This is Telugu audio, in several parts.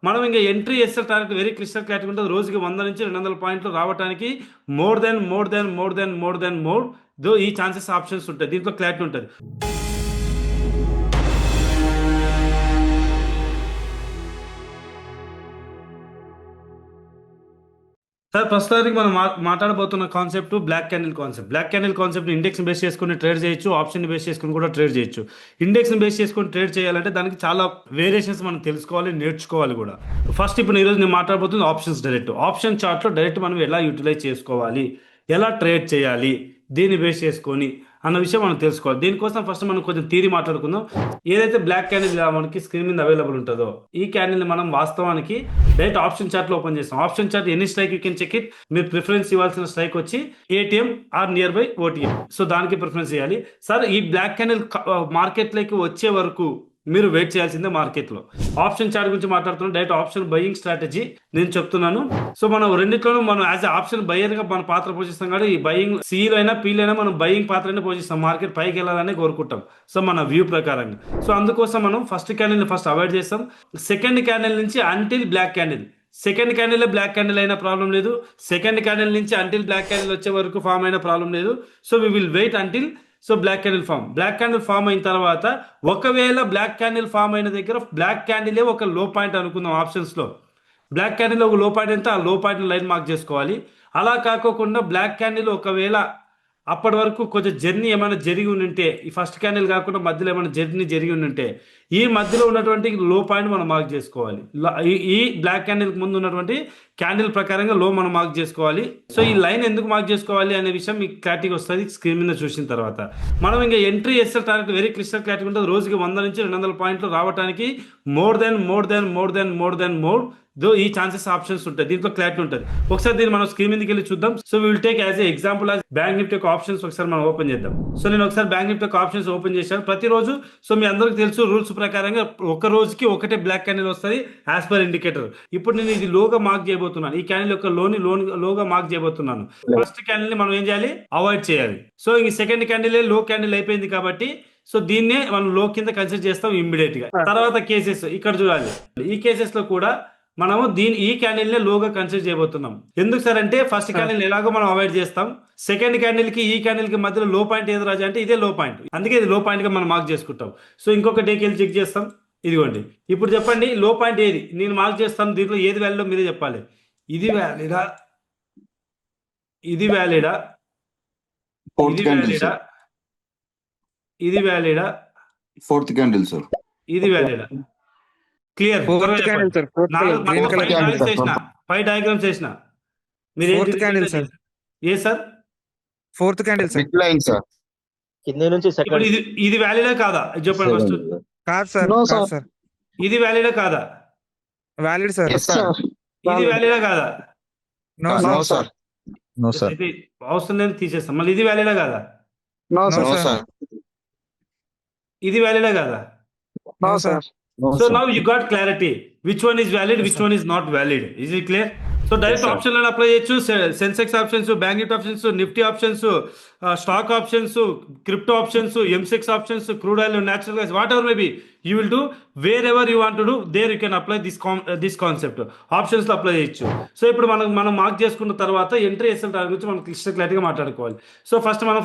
మనం ఇంకా ఎంట్రీ చేస్తే టార్గెట్ వెరీ క్లిస్టల్ క్లారిటీ ఉంటుంది. రోజుకి 100 నుంచి 200 పాయింట్లు రావడానికి మోర్ దో ఈ ఛాన్సెస్ ఆప్షన్స్ ఉంటాయి. దీంట్లో క్లారిటీ ఉంటుంది. సార్ ప్రస్తుతానికి మనం మాట్లాడబోతున్న concept black candle concept. Black candle concept index base చేసుకుని ట్రేడ్ చేయొచ్చు, ఆప్షన్ బేస్ చేసుకుని కూడా ట్రేడ్ చేయొచ్చు. ఇండెక్స్ బేస్ చేసుకుని ట్రేడ్ చేయాలంటే దానికి చాలా వేరియేషన్స్ మనం తెలుసుకోవాలి, నేర్చుకోవాలి కూడా. ఫస్ట్ ఇప్పుడు ఈరోజు నేను మాట్లాడబోతుంది ఆప్షన్స్ డైరెక్ట్. ఆప్షన్ చార్ట్లో డైరెక్ట్ మనం ఎలా యూటిలైజ్ చేసుకోవాలి, ఎలా ట్రేడ్ చేయాలి, దీన్ని బేస్ చేసుకొని అన్న విషయం మనం తెలుసుకోవాలి. దీనికోసం ఫస్ట్ మనం కొంచెం థియరీ మాట్లాడుకుందాం. ఏదైతే బ్లాక్ క్యాండిల్ మనకి స్క్రీన్ మీద అవైలబుల్ ఉంటుందో ఈ క్యాండిల్ మనం వాస్తవానికి డైరెక్ట్ ఆప్షన్ చార్ట్ లో ఓపెన్ చేస్తాం. ఆప్షన్ చార్ట్ ఎన్ని strike you can check it. మీరు ప్రిఫరెన్స్ ఇవ్వాల్సిన స్ట్రైక్ వచ్చి ATM or nearby OTM. So దానికి ప్రిఫరెన్స్ ఇవ్వాలి. సార్ ఈ బ్లాక్ క్యాండిల్ మార్కెట్ లోకి వచ్చే వరకు మీరు వెయిట్ చేయాల్సిందే మార్కెట్ లో. ఆప్షన్ చార్ట్ గురించి మాట్లాడుతున్నాం. డైరెక్ట్ ఆప్షన్ బయింగ్ స్ట్రాటజీ నేను చెప్తున్నాను. సో మనం రెండిట్లోనూ మనం యాజ్ ఆప్షన్ బయ్యర్ గా మన పాత్ర పోషిస్తాం. కాబట్టి ఈ బయింగ్ సీలో అయినా పీలో అయినా మనం బయింగ్ పాత్రనే పోషిస్తాం. మార్కెట్ పైకి వెళ్ళాలని కోరుకుంటాం. సో మన వ్యూ ప్రకారంగా. సో అందుకోసం మనం ఫస్ట్ క్యాండిల్ ఫస్ట్ అవాయిడ్ చేస్తాం. సెకండ్ క్యాండిల్ నుంచి until black candle. Second candle black candle అయినా ప్రాబ్లం లేదు. సెకండ్ క్యాండిల్ నుంచి అంటిల్ బ్లాక్ క్యాండిల్ వచ్చే వరకు ఫామ్ అయినా ప్రాబ్లం లేదు. So we will wait until black candle form అయిన తర్వాత ఒకవేళ బ్లాక్ క్యాండిల్ ఫామ్ అయిన దగ్గర బ్లాక్ క్యాండిలే ఒక లో పాయింట్ అనుకుందాం. ఆప్షన్స్ లో బ్లాక్ క్యాండిల్ ఒక లో పాయింట్ ఎంత, ఆ లో పాయింట్ లైన్ మార్క్ చేసుకోవాలి. అలా కాకోకుండా బ్లాక్ క్యాండిల్ ఒకవేళ అప్పటి వరకు కొంచెం జర్నీ ఏమైనా జరిగి ఉంటే, ఈ ఫస్ట్ క్యాండిల్ కాకుండా మధ్యలో ఏమైనా జర్నీ జరిగి ఉంటే ఈ మధ్యలో ఉన్నటువంటి లో పాయింట్ మనం మార్క్ చేసుకోవాలి. ఈ బ్లాక్ క్యాండిల్ ముందు ఉన్నటువంటి క్యాండిల్ ప్రకారంగా లో మనం మార్క్ చేసుకోవాలి. సో ఈ లైన్ ఎందుకు మార్క్ చేసుకోవాలి అనే విషయం మీకు క్లారిటీగా వస్తుంది స్క్రీన్ మీద చూసిన తర్వాత. మనం ఇంకా ఎంట్రీ చేస్తే టార్గెట్ వెరీ క్లిస్టల్ క్లారిటీ ఉంటుంది. రోజుకి 100 నుంచి 200 పాయింట్లు రావడానికి మోర్ దో ఈ ఛాన్సెస్ ఆప్షన్స్ ఉంటాయి. దీంట్లో క్లారిటీ ఉంటుంది. ఒకసారి దీన్ని మనం స్క్రీన్ మీదకి వెళ్ళి చూద్దాం. So will take as a example bank Nifty యొక్క ఆప్షన్స్ ఒకసారి మనం ఓపెన్ చేద్దాం. సో నేను ఒకసారి బ్యాంక్ నిఫ్టీ యొక్క ఆప్షన్స్ ఓపెన్ చేశాను. ప్రతిరోజు సో మీ అందరికి తెలుసు రూల్స్ ప్రకారంగా ఒక రోజుకి ఒకటే బ్లాక్ క్యాండిల్ వస్తుంది యాజ్ పర్ ఇండికేటర్. ఇప్పుడు నేను ఇది లోగా మార్క్ చేయబోతున్నాను. ఈ క్యాండిల్ యొక్క లోగా మార్క్ చేయబోతున్నాను. ఫస్ట్ క్యాండిల్ ని మనం ఏం చేయాలి, అవాయిడ్ చేయాలి. సో ఈ సెకండ్ క్యాండిల్ లో క్యాండిల్ అయిపోయింది కాబట్టి సో దీన్నే మనం లో కింద కన్సిడర్ చేస్తాం ఇమ్మీడియట్ గా. తర్వాత కేసెస్ ఇక్కడ చూడాలి. ఈ కేసెస్ లో కూడా మనము ఈ క్యాండిల్ నే లోగా కన్సిడర్ చేయబోతున్నాం. ఎందుకు సార్ అంటే ఫస్ట్ క్యాండిల్ ఎలాగో మనం అవాయిడ్ చేస్తాం. సెకండ్ క్యాండిల్ కి ఈ క్యాండిల్ కి మధ్యలో లో పాయింట్ ఏది రాజా అంటే ఇదే లో పాయింట్. అందుకే ఇది లో పాయింట్ గా మనం మార్క్ చేసుకుంటాం. సో ఇంకొక డేకి వెళ్ళి చెక్ చేస్తాం. ఇదిగోండి. ఇప్పుడు చెప్పండి లో పాయింట్ ఏది నేను మార్క్ చేస్తాను. దీంట్లో ఏది వ్యాలిడో మీరే చెప్పాలి. ఇది వ్యాలిడా, ఇది వ్యాలిడా, ఇది వ్యాలిడా, ఇది వ్యాలిడా, ఫోర్త్ క్యాండిల్ సార్, ఇది వ్యాలిడా. క్లియర్. 5 డయాగ్రామ్స్ చేసిన మీరు ఏ సార్ ఫోర్త్ క్యాండిల్ సార్ కింద నుంచి ఇప్పుడు ఇది వ్యాలిడా కాదా చెప్పండి ఫస్ట్. కాదు సార్, కాదు సార్. ఇది వ్యాలిడా కాదా? Valid sir. ఇది వ్యాలిడా కాదా? No sir. No sir. అవసరం లేదు తీసేస్తాం. మళ్ళీ ఇది వ్యాలిడా కాదా? No sir. ఇది వ్యాలిడా కాదా? No sir. So now you got clarity which one is valid, which one is not valid. Is it clear? So direct option లో అప్లై చేయొచ్చు. Sensex options, bank Nifty options, Nifty options, stock options, crypto options, M6 options, crude oil, natural gas, whatever maybe you will do wherever you want to do there you can apply this concept. Options లో అప్లై చేయొచ్చు. సో ఇప్పుడు మనం మార్క్ చేసుకున్న తర్వాత ఎంట్రీ చేసిన దాని గురించి మనం క్లారిటీగా మాట్లాడుకోవాలి. సో ఫస్ట్ మనం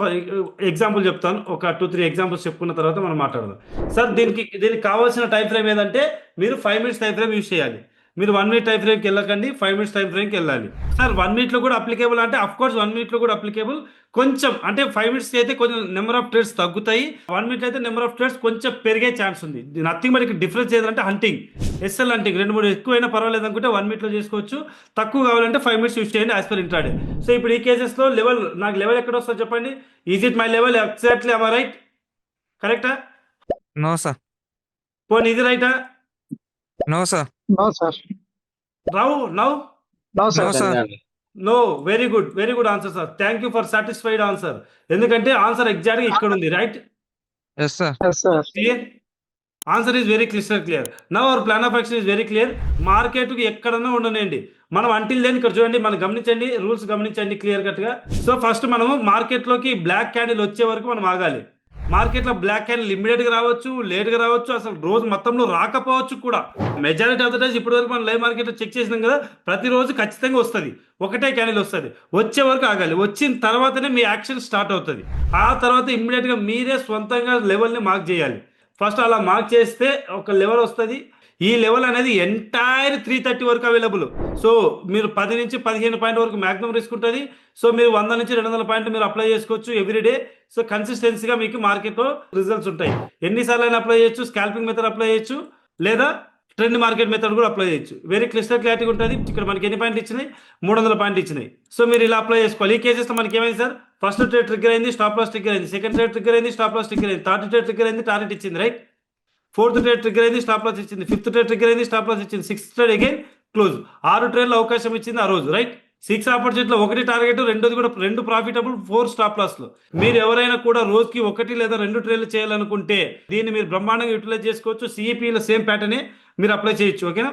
ఎగ్జాంపుల్ చెప్తాను. ఒక 2-3 ఎగ్జాంపుల్స్ చెప్పుకున్న తర్వాత మనం మాట్లాడదాం. సార్ దీనికి కావాల్సిన టైం ఫ్రేమ్ ఏదంటే మీరు 5 minutes టైం ఫ్రేమ్ యూజ్ చేయాలి. మీరు 1 minute టైం ఫ్రేమ్కి వెళ్ళకండి, 5 minutes టైం ఫ్రేమ్కి వెళ్ళాలి. సార్ 1 minute లో కూడా అప్లికేబుల్ అంటే అఫ్ కోర్స్ 1 minute లో కూడా అప్లికేబుల్. కొంచెం అంటే 5 minutes అయితే కొంచెం నెంబర్ ఆఫ్ ట్రేడ్స్ తగ్గుతాయి. 1 minute అయితే నెంబర్ ఆఫ్ ట్రేడ్స్ కొంచెం పెరిగే ఛాన్స్ ఉంది. నథింగ్ మరి డిఫరెన్స్ ఏదంటే హంటింగ్, ఎస్ఎల్ హంటింగ్ 2-3 ఎక్కువైనా పర్వాలేదు అనుకుంటే 1 minute లో చేసుకోవచ్చు. తక్కువ కావాలంటే 5 minutes యూజ్ చేయండి యాజ్ పర్ ఇంట్రాడే. సో ఇప్పుడు ఈ కేసెస్లో నాకు లెవెల్ ఎక్కడ వస్తుందో చెప్పండి. Is it my level exactly our right? కరెక్టా? No sir. పోనీ ఇది రైటా? No sir. No sir. No sir. No. Very good answer sir. Thank you for satisfied answer. ఎందుకంటే ఆన్సర్ ఎగ్జాక్ట్ గా ఇక్కడ ఉంది. Right? Yes sir. Clear. Answer is very clear. Now our plan of action is very clear. Market కి ఎక్కడన్నా ఉండనండి. మనం అంటిల్ దెన్ ఇక్కడ చూడండి, మనం గమనించండి, రూల్స్ గమనించండి క్లియర్ కట్ గా. సో ఫస్ట్ మనము మార్కెట్ లోకి బ్లాక్ క్యాండిల్ వచ్చే వరకు మనం ఆగాలి. మార్కెట్లో బ్లాక్ క్యాండిల్ ఇమ్మీడియట్ గా రావచ్చు, లేట్ గా రావచ్చు, అసలు రోజు మొత్తంలో రాకపోవచ్చు కూడా. మెజారిటీ ఆఫ్ ద టైమ్స్ ఇప్పటి వరకు మనం లైవ్ మార్కెట్ చెక్ చేసినాం కదా, ప్రతిరోజు ఖచ్చితంగా వస్తుంది, ఒకటే క్యాండిల్ వస్తుంది. వచ్చే వరకు ఆగాలి, వచ్చిన తర్వాతనే మీ యాక్షన్ స్టార్ట్ అవుతుంది. ఆ తర్వాత ఇమ్మీడియట్ గా మీరే సొంతంగా లెవెల్ని మార్క్ చేయాలి. ఫస్ట్ అలా మార్క్ చేస్తే ఒక లెవెల్ వస్తుంది. ఈ లెవెల్ అనేది ఎంటైర్ 330 వరకు అవైలబుల్. సో మీరు 10 నుంచి 15 పాయింట్ వరకు మాక్సిమం రిస్క్ ఉంటుంది. సో మీరు 100 నుంచి 200 పాయింట్లు మీరు అప్లై చేసుకోవచ్చు ఎవ్రీడే. సో కన్సిస్టెన్సీగా మీకు మార్కెట్లో రిజల్ట్స్ ఉంటాయి. ఎన్నిసార్లు అయినా అప్లై చేయొచ్చు, స్కాల్పింగ్ మెథడ్ అప్లై చేయొచ్చు, లేదా ట్రెండ్ మార్కెట్ మెథడ్ కూడా అప్లై చేయొచ్చు. వెరీ క్లిస్టర్ క్లారిటీ ఉంటుంది. ఇక్కడ మనకి ఎన్ని పాయింట్లు ఇచ్చినాయి, 300 పాయింట్లు ఇచ్చినాయి. సో మీరు ఇలా అప్లై చేసుకోవాలి. ఈ కేసెస్లో మనకి ఏమైంది సార్, ఫస్ట్ ట్రేడ్ ట్రిగ్గర్ అయింది, స్టాప్ లాస్ ట్రిగ్గర్ అయింది, సెకండ్ ట్రేడ్ ట్రిగ్గర్ అయింది, స్టాప్ లాస్ ట్రిగ్గర్ అయింది, థర్డ్ ట్రేడ్ ట్రిగ్గర్ అయింది, టార్గెట్ ఇచ్చింది, రైట్. ఫోర్త్ ట్రేడ్ ట్రిగ్గర్ అయింది, స్టాప్ లాస్ ఇచ్చింది, ఫిఫ్త్ ట్రేడ్ ట్రిగ్గర్ అయింది, స్టాప్ లాస్ ఇచ్చింది, సిక్స్త్ ట్రేడ్ అగైన్ క్లోజ్. 6 ట్రేడ్లో అవకాశం ఇచ్చింది ఆ రోజు, రైట్. 6 ఆపర్చునిటీలో 1 టార్గెట్, రెండోది కూడా 2 ప్రాఫిటబుల్, 4 స్టాప్ లాస్లో. మీరు ఎవరైనా కూడా రోజుకి 1 లేదా 2 ట్రేడ్లు చేయాలనుకుంటే దీన్ని మీరు బ్రహ్మాండంగా యూటిలైజ్ చేసుకోవచ్చు. సిఈపీలో సేమ్ ప్యాటర్నే మీరు అప్లై చేయొచ్చు, ఓకేనా.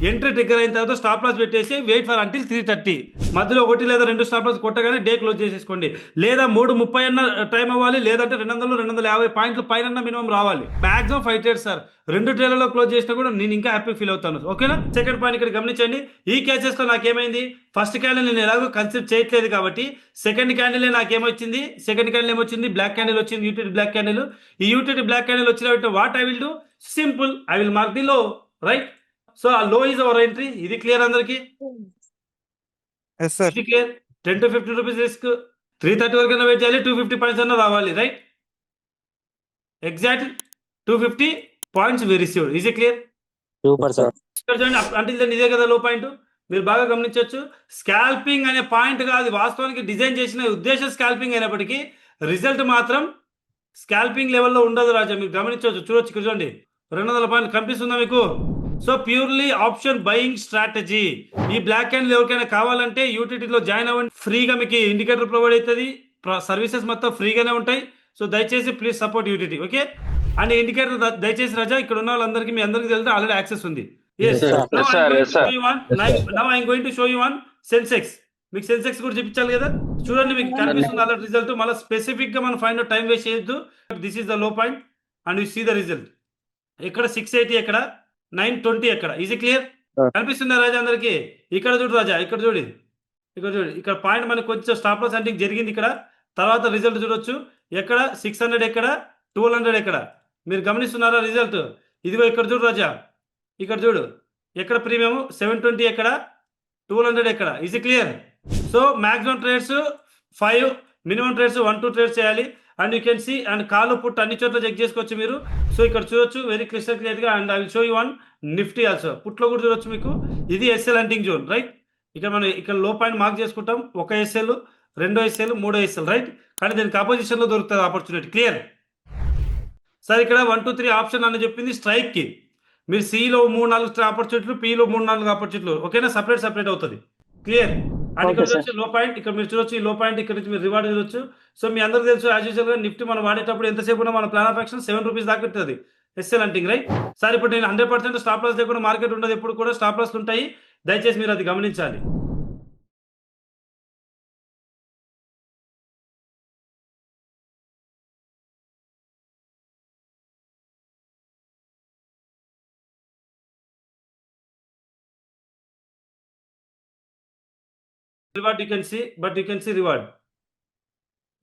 ఎంట్రీ ట్రిగ్గర్ అయిన తర్వాత స్టాప్ లాస్ పెట్టేసి వెయిట్ ఫర్ అంటిల్ 330. మధ్యలో 1 లేదా 2 స్టాప్ లాస్ కొట్టగానే డే క్లోజ్ చేసేసుకోండి. లేదా 3:30 అన్న టైం అవ్వాలి, లేదంటే 200-250 పాయింట్లు పైన మినిమం రావాలి. Maximum 5 trades sir. 2 ట్రేడ్లలో క్లోజ్ చేసినా కూడా నేను ఇంకా హ్యాపీ ఫీల్ అవుతాను, ఓకేనా. సెకండ్ పాయింట్ ఇక్కడ గమనించండి. ఈ కేసెస్లో నాకేమైంది, ఫస్ట్ క్యాండిల్ నేను ఎలాగో కన్సిడర్ చేయట్లేదు కాబట్టి సెకండ్ క్యాండిల్ నాకేమొచ్చింది, సెకండ్ క్యాండిల్ ఏమొచ్చింది, బ్లాక్ క్యాండిల్ వచ్చింది, యూటీటీ బ్లాక్ క్యాండిల్. ఈ యూటీటీ బ్లాక్ క్యాండిల్ వచ్చిన what I will do, simple, I will mark the low, right. So ఆ లో ఈజ్ అవర్ ఎంట్రీ. ఇది క్లియర్ అందరికి? Yes sir. ఇది క్లియర్. 10 to 50 rupees risk. 330 వరకు వెయిట్ చేయాలి, 250 పాయింట్స్ అన్న రావాలి, right. Exact 250 points we received. Is clear? Super sir. ఇక్కడ చూడండి, అంటే ఇదే కదా లో పాయింట్. మీరు బాగా గమనించవచ్చు. స్కాల్పింగ్ అనే పాయింట్ కాదు, వాస్తవానికి డిజైన్ చేసిన ఉద్దేశం స్కాల్పింగ్ అయినప్పటికీ రిజల్ట్ మాత్రం స్కాల్పింగ్ లెవెల్లో ఉండదు రాజా. మీరు గమనించవచ్చు, చూడొచ్చు, ఇక్కడ చూడండి 200 పాయింట్లు కనిపిస్తుందా మీకు. So purely option buying strategy. ఈ బ్లాక్ క్యాండిల్ ఎవరికైనా కావాలంటే యూటీటీలో జాయిన్ అవ్వండి. ఫ్రీగా మీకు ఇండికేటర్ ప్రొవైడ్ అవుతుంది, సర్వీసెస్ మొత్తం ఫ్రీగానే ఉంటాయి. సో దయచేసి please support UTT, okay. And indicator దయచేసి రాజా, ఇక్కడ ఉన్న వాళ్ళందరికీ మీ అందరికీ తెలిస్తే ఆల్రెడీ యాక్సెస్ ఉంది. Now I'm going to show you one Sensex. మీకు సెన్సెక్స్ కూడా చూపించాలి కదా, చూడండి మీకు కనిపిస్తుంది ఆల్రెడీ రిజల్ట్. మళ్ళీ స్పెసిఫిక్ గా మనం ఫైండ్ అవుట్ టైం వేస్ట్ చేయొద్దు. This is the low point and you see the result. ఇక్కడ 680, ఎక్కడ 920, ఎక్కడ. Easy clear? కనిపిస్తుందా రాజా అందరికి? ఇక్కడ చూడు రాజా, ఇక్కడ చూడు, ఇక్కడ చూడు, ఇక్కడ పాయింట్ మనకి కొంచెం స్టాప్ లాస్ అంటే జరిగింది ఇక్కడ. తర్వాత రిజల్ట్ చూడొచ్చు, ఎక్కడ 600, ఎక్కడ 1200, ఎక్కడ. మీరు గమనిస్తున్నారా రిజల్ట్? ఇదిగో ఇక్కడ చూడు రాజా, ఇక్కడ చూడు, ఎక్కడ ప్రీమియం 720, ఎక్కడ 200, ఎక్కడ. Easy clear? So maximum trades 5, minimum trades 1-2 trades చేయాలి. And you can see, and call put అన్ని చోట్ల చెక్ చేసుకోవచ్చు మీరు. సో ఇక్కడ చూడొచ్చు వెరీ క్లిస్టర్ క్లియర్గా. And I will show you one Nifty also. పుట్లో కూడా చూడొచ్చు మీకు. ఇది ఎస్ఎల్ హంటింగ్ జోన్, రైట్. ఇక్కడ మనం ఇక్కడ లో పాయింట్ మార్క్ చేసుకుంటాం. 1 ఎస్ఎల్, 2 ఎస్ఎల్, 3 ఎస్ఎల్, రైట్. కానీ దీనికి అపోజిషన్ లో దొరుకుతుంది ఆపర్చునిటీ. Clear sir? ఇక్కడ 1, 2, 3 ఆప్షన్ అని చెప్పింది స్ట్రైక్ కి. మీరు సిలో 3-4 ఆపర్చునిటీలు, పిలో 3-4 ఆపర్చునిటీలు, ఓకేనా. సపరేట్ అవుతుంది. క్లియర్? అండ్ ఇక్కడ వచ్చి లో పాయింట్, ఇక్కడ మీరు చూడొచ్చు, ఈ లో పాయింట్ ఇక్కడ నుంచి మీరు రివార్డ్ చూడొచ్చు. సో మీ అందరికీ తెలుసు యాజ్ యూజువల్ గా నిఫ్టీ మనం వాడేటప్పుడు ఎంతసేపు ఉన్నా మన ప్లాన్ ఆఫ్ యాక్షన్ 7 రూపీస్ దాకా ఉంటుంది ఎస్ఎల్ హంటింగ్, రైట్. సార్ ఇప్పుడు నేను 100% స్టాప్ లాస్ లేకుండా మార్కెట్ ఉండదు, ఎప్పుడు కూడా స్టాప్ లాస్ ఉంటాయి. దయచేసి మీరు అది గమనించాలి. Reward you can see, but you can see reward.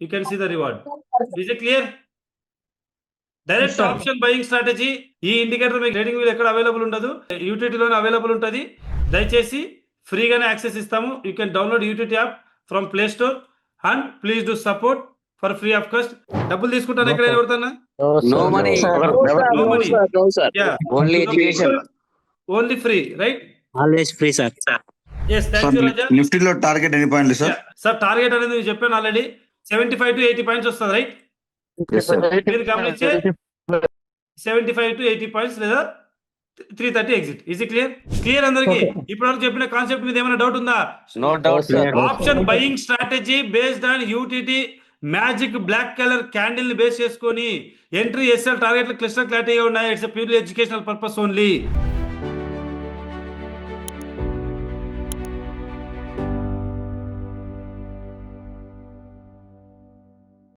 You can see the reward. Is it clear? Direct option buying strategy. ఈ ఇండికేటర్ మీకు ట్రేడింగ్ వీల్ ఎక్కడ అవైలబుల్ ఉండదు, యూటీటీలోనే అవైలబుల్ ఉంటుంది. దయచేసి ఫ్రీగానే యాక్సెస్ ఇస్తాము. You can download UTT app from play store and please do support for free of cost. డబ్బులు తీసుకుంటాను ఎక్కడైనా కొడతానా? No money. No money. No sir. Yeah. Only education. Only free, right? Always free sir. Yes, thank you Raja. నిఫ్టీలో టార్గెట్ ఎన్ని పాయింట్లు సార్? సార్ టార్గెట్ అనేది నేను చెప్పాను ఆల్రెడీ, 75 to 80 పాయింట్స్ వస్తుంది, రైట్. మీరు గమనించే 75 to 80 పాయింట్స్ లేదా 330 ఎగ్జిట్. ఈజీ క్లియర్ అందరికి? ఇప్పటివరకు చెప్పిన కాన్సెప్ట్ మీద ఏమైనా డౌట్ ఉందా? No doubt sir. Option buying strategy based on UTT magic black colour candle ని బేస్ చేసుకొని ఎంట్రీ ఎస్ఎల్ టార్గెట్లు క్లిస్టర్ క్లారిటీగా ఉన్నాయి. It's purely educational purpose only.